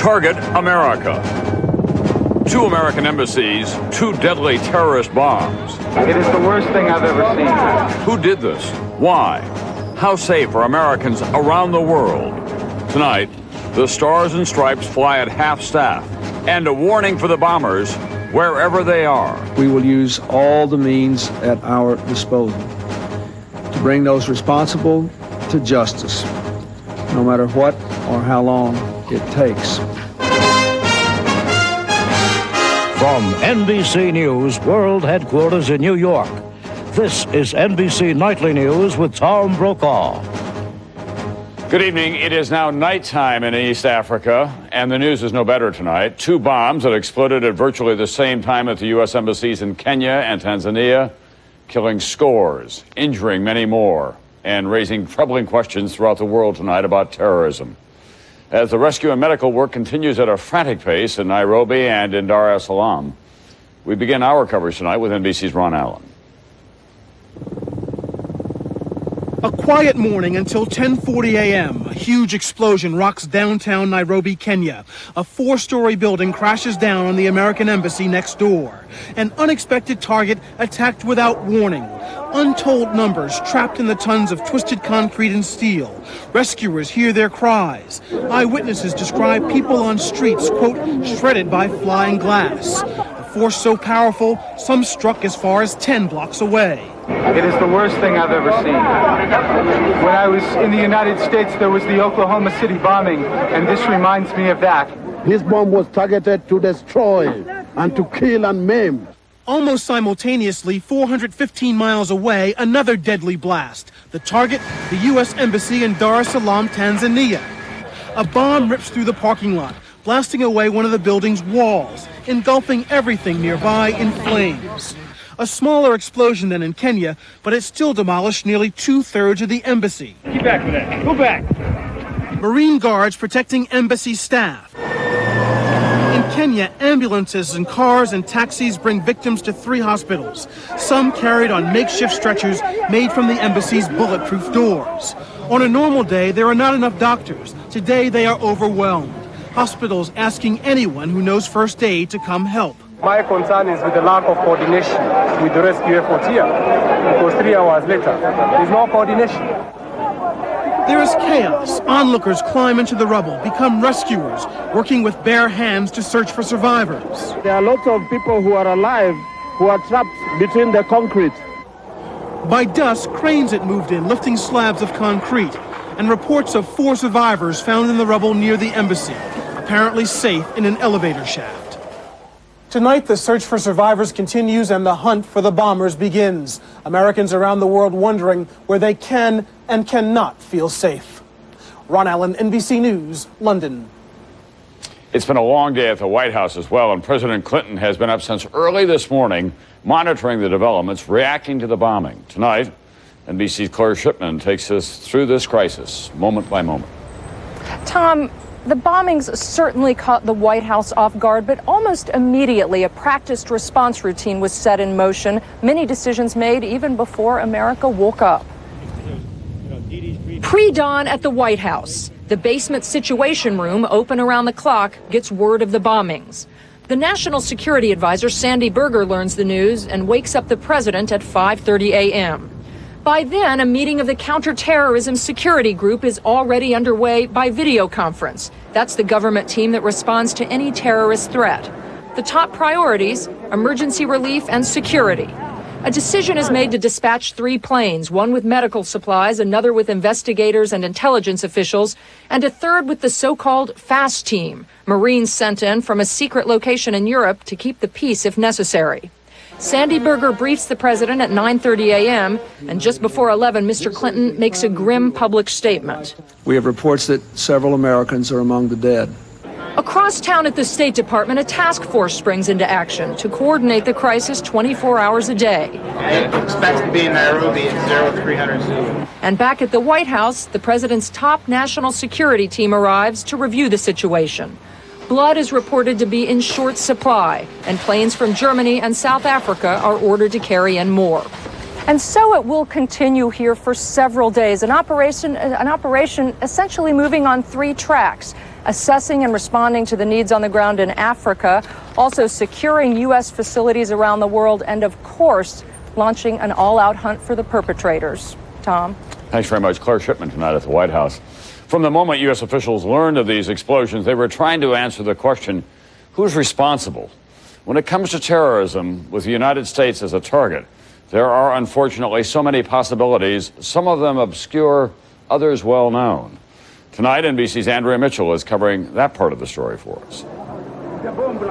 Target America. 2 American embassies, 2 deadly terrorist bombs. It is the worst thing I've ever seen. Who did this? Why? How safe are Americans around the world? Tonight, the Stars and Stripes fly at half-staff, and a warning for the bombers wherever they are. We will use all the means at our disposal to bring those responsible to justice, no matter what or how long it takes. From NBC News World Headquarters in New York, this is NBC Nightly News with Tom Brokaw. Good evening. It is now nighttime in East Africa, and the news is no better tonight. 2 bombs that exploded at virtually the same time at the U.S. embassies in Kenya and Tanzania, killing scores, injuring many more, and raising troubling questions throughout the world tonight about terrorism. As the rescue and medical work continues at a frantic pace in Nairobi and in Dar es Salaam, we begin our coverage tonight with NBC's Ron Allen. A quiet morning until 10:40 a.m. A huge explosion rocks downtown Nairobi, Kenya. A 4-story building crashes down on the American embassy next door. An unexpected target attacked without warning. Untold numbers trapped in the tons of twisted concrete and steel. Rescuers hear their cries. Eyewitnesses describe people on streets, quote, shredded by flying glass. A force so powerful, some struck as far as 10 blocks away. It is the worst thing I've ever seen. When I was in the United States, there was the Oklahoma City bombing, and this reminds me of that. This bomb was targeted to destroy and to kill and maim. Almost simultaneously, 415 miles away, another deadly blast. The target, the U.S. Embassy in Dar es Salaam, Tanzania. A bomb rips through the parking lot, blasting away one of the building's walls, engulfing everything nearby in flames. A smaller explosion than in Kenya, but it still demolished nearly 2/3 of the embassy. Get back with that. Go back. Marine guards protecting embassy staff. In Kenya, ambulances and cars and taxis bring victims to 3 hospitals, some carried on makeshift stretchers made from the embassy's bulletproof doors. On a normal day, there are not enough doctors. Today, they are overwhelmed. Hospitals asking anyone who knows first aid to come help. My concern is with the lack of coordination with the rescue efforts here, because 3 hours later, there's no coordination. There is chaos. Onlookers climb into the rubble, become rescuers, working with bare hands to search for survivors. There are lots of people who are alive who are trapped between the concrete. By dusk, cranes had moved in, lifting slabs of concrete, and reports of 4 survivors found in the rubble near the embassy, apparently safe in an elevator shaft. Tonight, the search for survivors continues and the hunt for the bombers begins. Americans around the world wondering where they can and cannot feel safe. Ron Allen, NBC News, London. It's been a long day at the White House as well, and President Clinton has been up since early this morning monitoring the developments, reacting to the bombing. Tonight, NBC's Claire Shipman takes us through this crisis moment by moment. Tom, the bombings certainly caught the White House off guard, but almost immediately a practiced response routine was set in motion. Many decisions made even before America woke up. Pre-dawn at the White House. The basement situation room, open around the clock, gets word of the bombings. The National Security Advisor, Sandy Berger, learns the news and wakes up the president at 5:30 a.m. By then, a meeting of the Counterterrorism Security Group is already underway by video conference. That's the government team that responds to any terrorist threat. The top priorities, emergency relief and security. A decision is made to dispatch 3 planes, one with medical supplies, another with investigators and intelligence officials, and a third with the so-called FAST team, Marines sent in from a secret location in Europe to keep the peace if necessary. Sandy Berger briefs the president at 9:30 a.m., and just before 11, Mr. Clinton makes a grim public statement. We have reports that several Americans are among the dead. Across town at the State Department, a task force springs into action to coordinate the crisis 24 hours a day. Expects to be in Nairobi at 0300 soon. And back at the White House, the president's top national security team arrives to review the situation. Blood is reported to be in short supply, and planes from Germany and South Africa are ordered to carry in more. And so it will continue here for several days, an operation essentially moving on 3 tracks. assessing and responding to the needs on the ground in Africa, also securing U.S. facilities around the world, and of course, launching an all-out hunt for the perpetrators. Tom? Thanks very much. Claire Shipman tonight at the White House. From the moment U.S. officials learned of these explosions, they were trying to answer the question, who's responsible? When it comes to terrorism, with the United States as a target, there are unfortunately so many possibilities, some of them obscure, others well known. Tonight, NBC's Andrea Mitchell is covering that part of the story for us.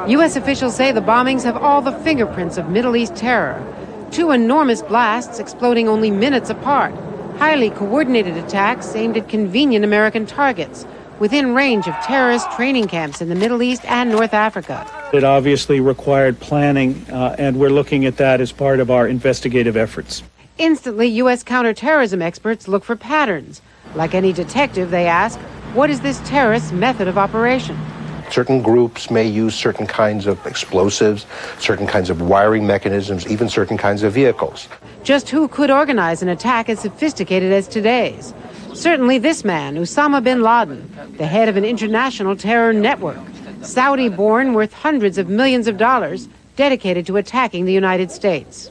U.S. officials say the bombings have all the fingerprints of Middle East terror. Two enormous blasts exploding only minutes apart. Highly coordinated attacks aimed at convenient American targets within range of terrorist training camps in the Middle East and North Africa. It obviously required planning, and we're looking at that as part of our investigative efforts. Instantly, U.S. counterterrorism experts look for patterns. Like any detective, they ask, what is this terrorist's method of operation? Certain groups may use certain kinds of explosives, certain kinds of wiring mechanisms, even certain kinds of vehicles. Just who could organize an attack as sophisticated as today's? Certainly this man, Osama bin Laden, the head of an international terror network, Saudi-born, worth hundreds of millions of dollars, dedicated to attacking the United States.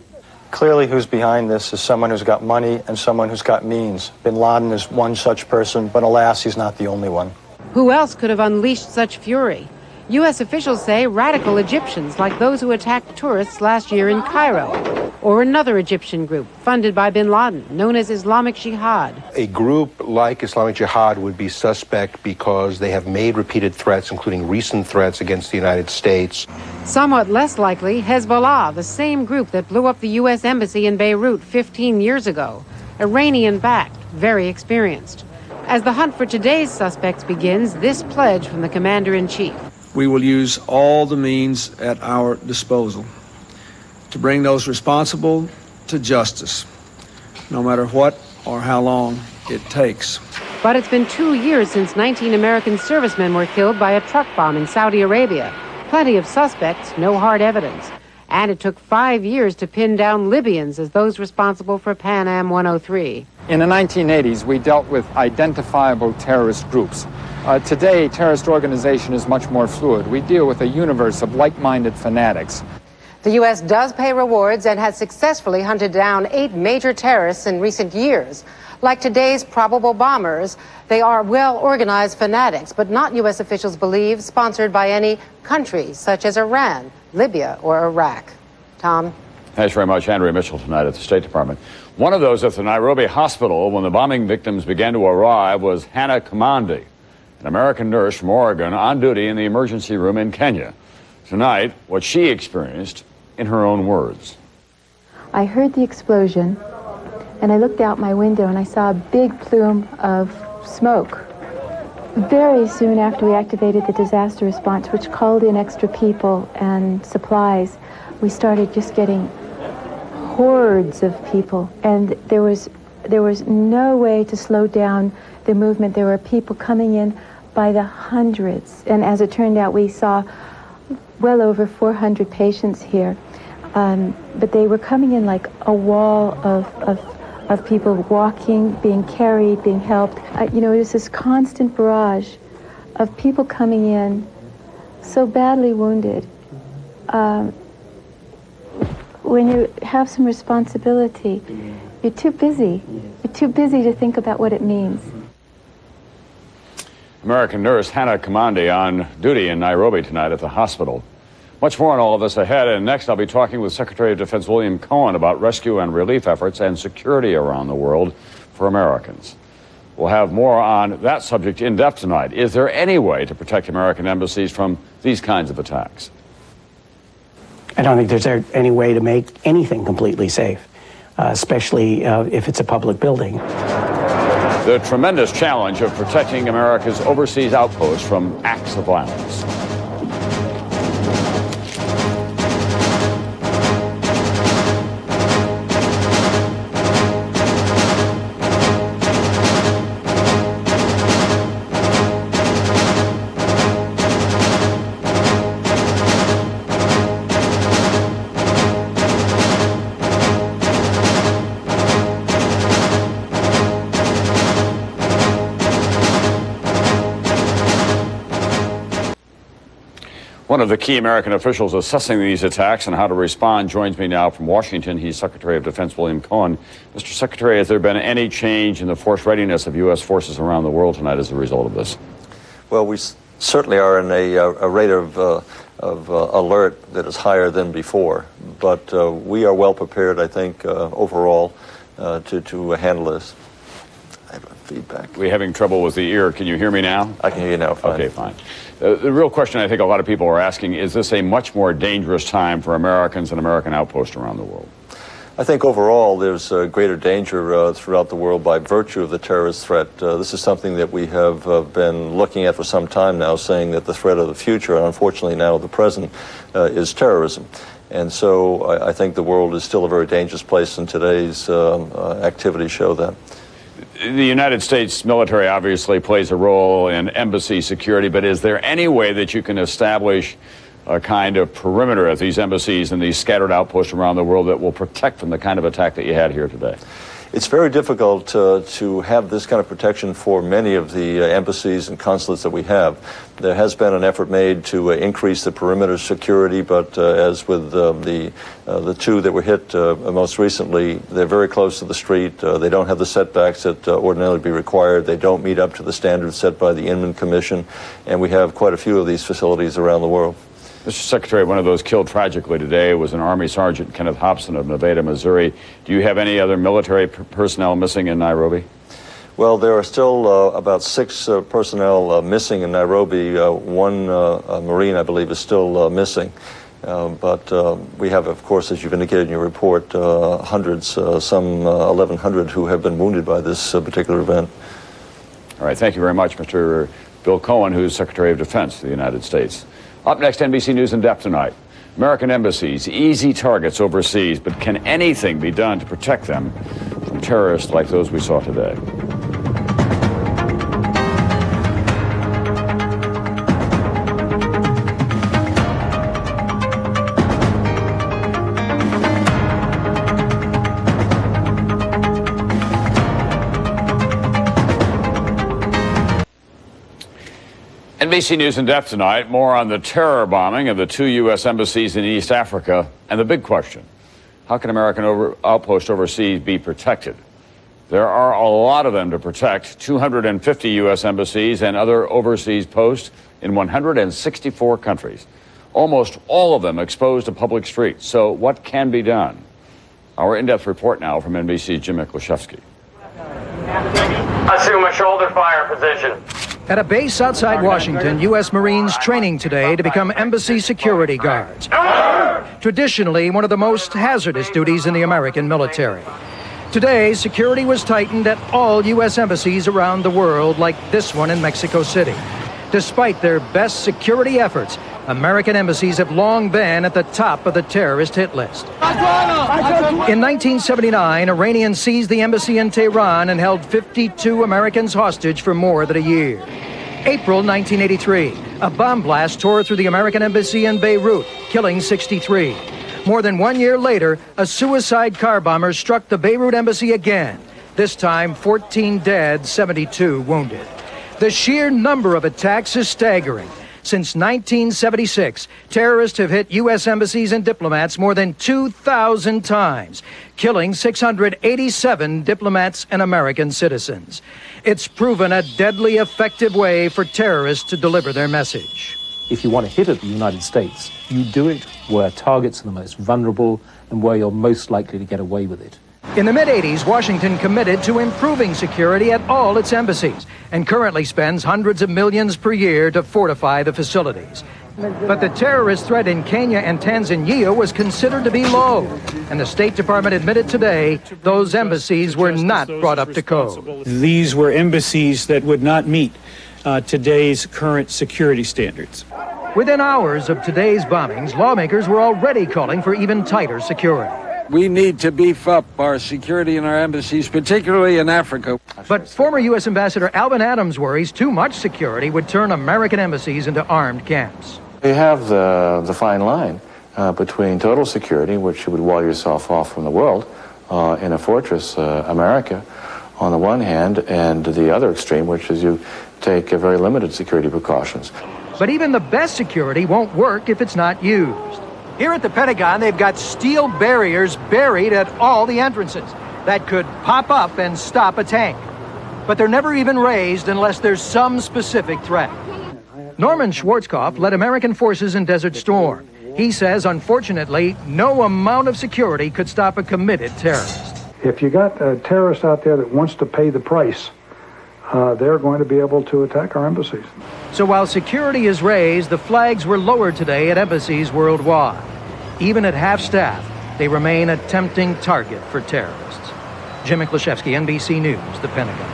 Clearly who's behind this is someone who's got money and someone who's got means. Bin Laden is one such person, but alas, he's not the only one. Who else could have unleashed such fury? U.S. officials say radical Egyptians like those who attacked tourists last year in Cairo, or another Egyptian group funded by bin Laden, known as Islamic Jihad. A group like Islamic Jihad would be suspect because they have made repeated threats, including recent threats against the United States. Somewhat less likely, Hezbollah, the same group that blew up the U.S. embassy in Beirut 15 years ago. Iranian-backed, very experienced. As the hunt for today's suspects begins, this pledge from the commander-in-chief. We will use all the means at our disposal to bring those responsible to justice, no matter what or how long it takes. But it's been 2 years since 19 American servicemen were killed by a truck bomb in Saudi Arabia. Plenty of suspects, no hard evidence. And it took 5 years to pin down Libyans as those responsible for Pan Am 103. In the 1980s, we dealt with identifiable terrorist groups. Today, terrorist organization is much more fluid. We deal with a universe of like-minded fanatics. The U.S. does pay rewards and has successfully hunted down 8 major terrorists in recent years. Like today's probable bombers, they are well-organized fanatics, but not, U.S. officials believe, sponsored by any country, such as Iran, Libya, or Iraq. Tom? Thanks very much, Andrea Mitchell, tonight at the State Department. One of those at the Nairobi hospital when the bombing victims began to arrive was Hannah Kamandi, an American nurse from Oregon on duty in the emergency room in Kenya. Tonight, what she experienced in her own words. I heard the explosion, and I looked out my window and I saw a big plume of smoke. Very soon after we activated the disaster response, which called in extra people and supplies, we started just getting hordes of people, and there was no way to slow down the movement. There were people coming in by the hundreds, and as it turned out, we saw well over 400 patients here, but they were coming in like a wall of people walking, being carried, being helped. It was this constant barrage of people coming in so badly wounded. When you have some responsibility, you're too busy. You're too busy to think about what it means. American nurse Hannah Kamandi on duty in Nairobi tonight at the hospital. Much more on all of this ahead, and next I'll be talking with Secretary of Defense William Cohen about rescue and relief efforts and security around the world for Americans. We'll have more on that subject in depth tonight. Is there any way to protect American embassies from these kinds of attacks? I don't think there's any way to make anything completely safe, especially if it's a public building. The tremendous challenge of protecting America's overseas outposts from acts of violence. One of the key American officials assessing these attacks and how to respond joins me now from Washington. He's Secretary of Defense William Cohen. Mr. Secretary, has there been any change in the force readiness of U.S. forces around the world tonight as a result of this? Well, we certainly are in a rate of alert that is higher than before, but we are well prepared, I think, overall to handle this. I have feedback. We're having trouble with the ear. Can you hear me now? I can hear you now, fine. Okay, fine. The real question I think a lot of people are asking, is this a much more dangerous time for Americans and American outposts around the world? I think overall there's greater danger throughout the world by virtue of the terrorist threat. This is something that we have been looking at for some time now, saying that the threat of the future, and unfortunately now the present, is terrorism. And so I think the world is still a very dangerous place, and today's activities show that. The United States military obviously plays a role in embassy security, but is there any way that you can establish a kind of perimeter at these embassies and these scattered outposts around the world that will protect from the kind of attack that you had here today? It's very difficult to have this kind of protection for many of the embassies and consulates that we have. There has been an effort made to increase the perimeter security, but as with the two that were hit most recently, they're very close to the street. They don't have the setbacks that ordinarily be required. They don't meet up to the standards set by the Inman Commission, and we have quite a few of these facilities around the world. Mr. Secretary, one of those killed tragically today was an Army Sergeant, Kenneth Hobson of Nevada, Missouri. Do you have any other military personnel missing in Nairobi? Well, there are still about 6 personnel missing in Nairobi. One Marine, I believe, is still missing. But we have, of course, as you've indicated in your report, hundreds, some 1,100 who have been wounded by this particular event. All right, thank you very much, Mr. Bill Cohen, who's Secretary of Defense of the United States. Up next, NBC News in Depth tonight. American embassies, easy targets overseas, but can anything be done to protect them from terrorists like those we saw today? NBC News in Depth tonight, more on the terror bombing of the 2 U.S. embassies in East Africa, and the big question, how can American outposts overseas be protected? There are a lot of them to protect, 250 U.S. embassies and other overseas posts in 164 countries, almost all of them exposed to public streets. So what can be done? Our in-depth report now from NBC's Jim Miklaszewski. Assume a shoulder fire position. At a base outside Washington, U.S. Marines training today to become embassy security guards. Traditionally, one of the most hazardous duties in the American military. Today, security was tightened at all U.S. embassies around the world, like this one in Mexico City. Despite their best security efforts, American embassies have long been at the top of the terrorist hit list. In 1979, Iranians seized the embassy in Tehran and held 52 Americans hostage for more than a year. April 1983, a bomb blast tore through the American embassy in Beirut, killing 63. More than 1 year later, a suicide car bomber struck the Beirut embassy again. This time, 14 dead, 72 wounded. The sheer number of attacks is staggering. Since 1976, terrorists have hit U.S. embassies and diplomats more than 2,000 times, killing 687 diplomats and American citizens. It's proven a deadly effective way for terrorists to deliver their message. If you want to hit at the United States, you do it where targets are the most vulnerable and where you're most likely to get away with it. In the mid-'80s, Washington committed to improving security at all its embassies and currently spends hundreds of millions per year to fortify the facilities. But the terrorist threat in Kenya and Tanzania was considered to be low, and the State Department admitted today those embassies were not brought up to code. These were embassies that would not meet today's current security standards. Within hours of today's bombings, lawmakers were already calling for even tighter security. We need to beef up our security in our embassies, particularly in Africa. But former U.S. Ambassador Alvin Adams worries too much security would turn American embassies into armed camps. You have the fine line between total security, which you would wall yourself off from the world in a fortress, America, on the one hand, and the other extreme, which is you take very limited security precautions. But even the best security won't work if it's not used. Here at the Pentagon, they've got steel barriers buried at all the entrances that could pop up and stop a tank. But they're never even raised unless there's some specific threat. Norman Schwarzkopf led American forces in Desert Storm. He says, unfortunately, no amount of security could stop a committed terrorist. If you got a terrorist out there that wants to pay the price, they're going to be able to attack our embassies. So while security is raised, the flags were lowered today at embassies worldwide. Even at half-staff, they remain a tempting target for terrorists. Jim Miklaszewski, NBC News, the Pentagon.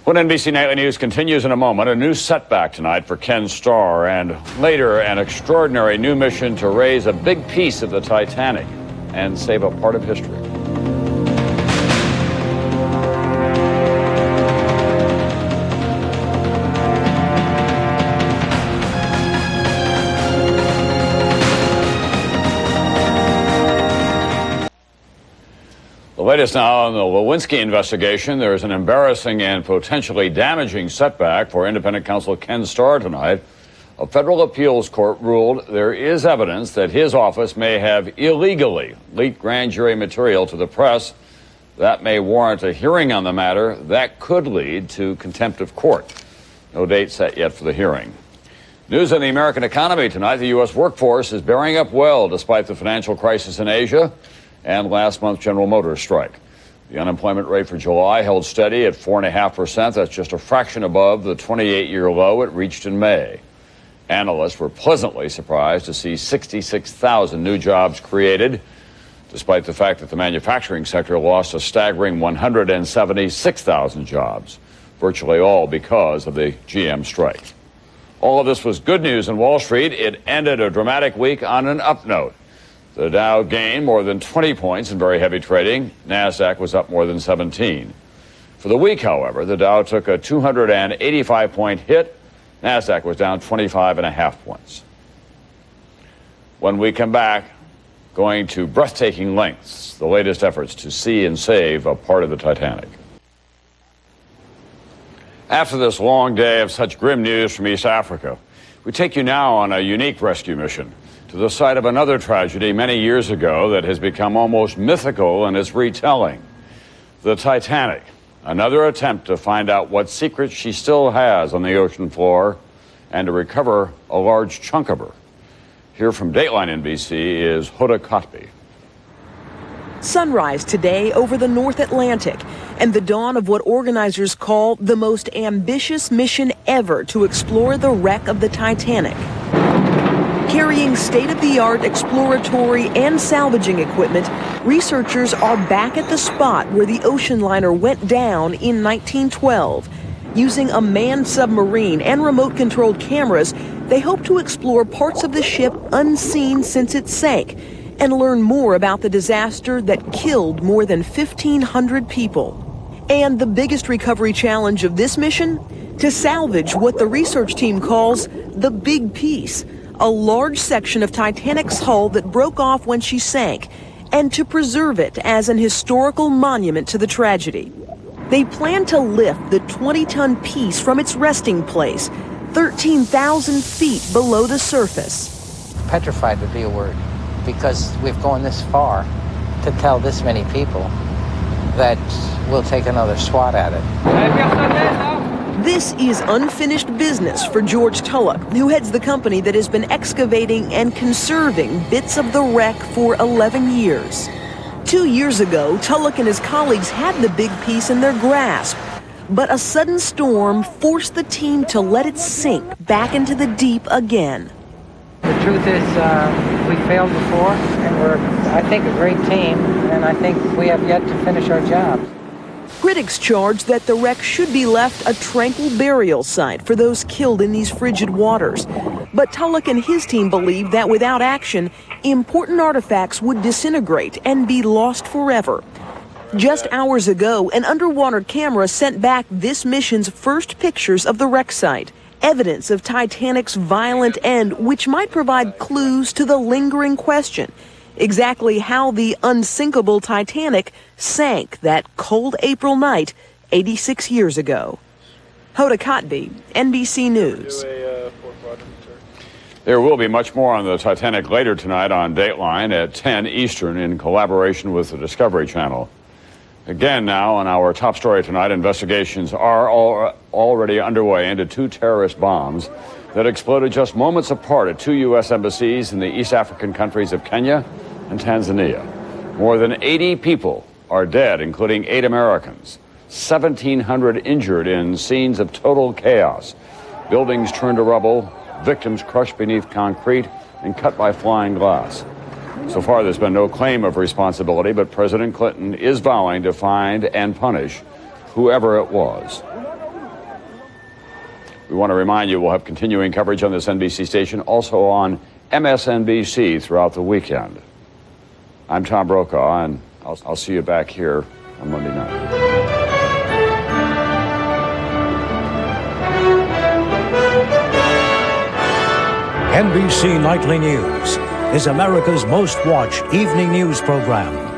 When NBC Nightly News continues in a moment, a new setback tonight for Ken Starr, and later an extraordinary new mission to raise a big piece of the Titanic and save a part of history. The latest now on the Lewinsky investigation. There's an embarrassing and potentially damaging setback for independent counsel Ken Starr tonight. A federal appeals court ruled there is evidence that his office may have illegally leaked grand jury material to the press. That may warrant a hearing on the matter. That could lead to contempt of court. No date set yet for the hearing. News on the American economy tonight. The U.S. workforce is bearing up well despite the financial crisis in Asia and last month's General Motors strike. The unemployment rate for July held steady at 4.5%. That's just a fraction above the 28-year low it reached in May. Analysts were pleasantly surprised to see 66,000 new jobs created, despite the fact that the manufacturing sector lost a staggering 176,000 jobs, virtually all because of the GM strike. All of this was good news on Wall Street. It ended a dramatic week on an up note. The Dow gained more than 20 points in very heavy trading. NASDAQ was up more than 17. For the week, however, the Dow took a 285-point hit. NASDAQ was down 25.5 points. When we come back, going to breathtaking lengths, the latest efforts to see and save a part of the Titanic. After this long day of such grim news from East Africa, we take you now on a unique rescue mission to the site of another tragedy many years ago that has become almost mythical in its retelling. The Titanic, another attempt to find out what secrets she still has on the ocean floor and to recover a large chunk of her. Here from Dateline NBC is Hoda Kotb. Sunrise today over the North Atlantic and the dawn of what organizers call the most ambitious mission ever to explore the wreck of the Titanic. Carrying state-of-the-art exploratory and salvaging equipment, researchers are back at the spot where the ocean liner went down in 1912. Using a manned submarine and remote-controlled cameras, they hope to explore parts of the ship unseen since it sank and learn more about the disaster that killed more than 1,500 people. And the biggest recovery challenge of this mission? To salvage what the research team calls the big piece, a large section of Titanic's hull that broke off when she sank, and to preserve it as an historical monument to the tragedy. They plan to lift the 20-ton piece from its resting place, 13,000 feet below the surface. Petrified would be a word, because we've gone this far to tell this many people that we'll take another swat at it. This is unfinished business for George Tulloch, who heads the company that has been excavating and conserving bits of the wreck for 11 years. 2 years ago, Tulloch and his colleagues had the big piece in their grasp, but a sudden storm forced the team to let it sink back into the deep again. The truth is, we failed before, and we're, I think, a great team, and I think we have yet to finish our job. Critics charge that the wreck should be left a tranquil burial site for those killed in these frigid waters. But Tulloch and his team believe that without action, important artifacts would disintegrate and be lost forever. Just hours ago, an underwater camera sent back this mission's first pictures of the wreck site, evidence of Titanic's violent end, which might provide clues to the lingering question: exactly how the unsinkable Titanic sank that cold April night 86 years ago. Hoda Kotb, NBC News. There will be much more on the Titanic later tonight on Dateline at 10 Eastern in collaboration with the Discovery Channel. Again now, on our top story tonight, investigations are already underway into two terrorist bombs that exploded just moments apart at two U.S. embassies in the East African countries of Kenya and Tanzania. More than 80 people are dead, including 8 Americans. 1,700 injured in scenes of total chaos. Buildings turned to rubble, victims crushed beneath concrete and cut by flying glass. So far, there's been no claim of responsibility, but President Clinton is vowing to find and punish whoever it was. We want to remind you we'll have continuing coverage on this NBC station, also on MSNBC throughout the weekend. I'm Tom Brokaw, and I'll see you back here on Monday night. NBC Nightly News is America's most watched evening news program.